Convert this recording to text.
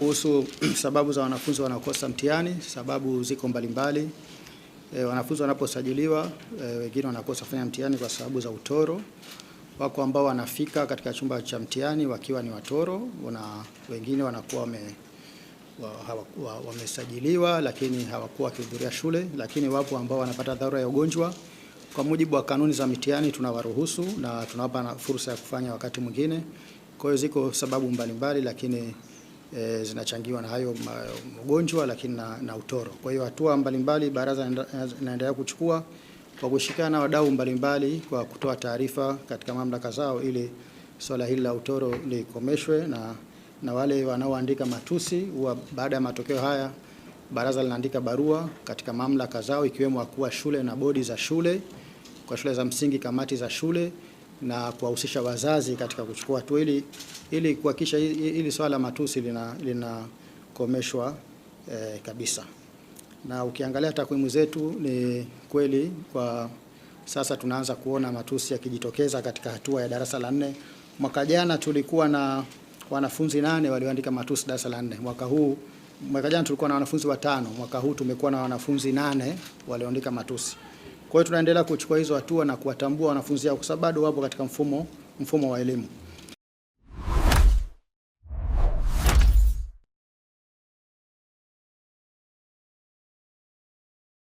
kuhusu sababu za wanafunzi wanaokosa mtihani. Sababu ziko mbalimbali. Wanafunzi wanaposajiliwa, wengine wanakosa kufanya mtihani kwa sababu za utoro. Wako ambao wanafika katika chumba cha mtihani wakiwa ni watoro, na wengine wanakuwa wamesajiliwa lakini hawakuwa wakihudhuria shule. Lakini wapo ambao wanapata dharura ya ugonjwa. Kwa mujibu wa kanuni za mitihani tunawaruhusu na tunawapa fursa ya kufanya wakati mwingine. Kwa hiyo ziko sababu mbalimbali, lakini zinachangiwa na hayo ugonjwa lakini na utoro. Kwa hiyo hatua mbalimbali baraza inaendelea kuchukua kwa kushirikiana na wadau mbalimbali kwa kutoa taarifa katika mamlaka zao ili swala hili la utoro likomeshwe, na wale wanaoandika matusi baada ya matokeo haya baraza linaandika barua katika mamlaka zao ikiwemo wakuu wa shule na bodi za shule, kwa shule za msingi kamati za shule, na kuwahusisha wazazi katika kuchukua hatua ili kuhakikisha ili swala matusi linakomeshwa kabisa. Na ukiangalia takwimu zetu ni kweli kwa sasa tunaanza kuona matusi yakijitokeza katika hatua ya darasa la 4. Mwaka jana tulikuwa na wanafunzi 8 walioandika matusi darasa la 4. Mwaka jana tulikuwa na wanafunzi 5, mwaka huu tumekuwa na wanafunzi 8 walioandika matusi. Kwa hiyo tunaendelea kuchukua hizo hatua na kuwatambua wanafunzi hao kwa sababu bado wapo katika mfumo wa elimu.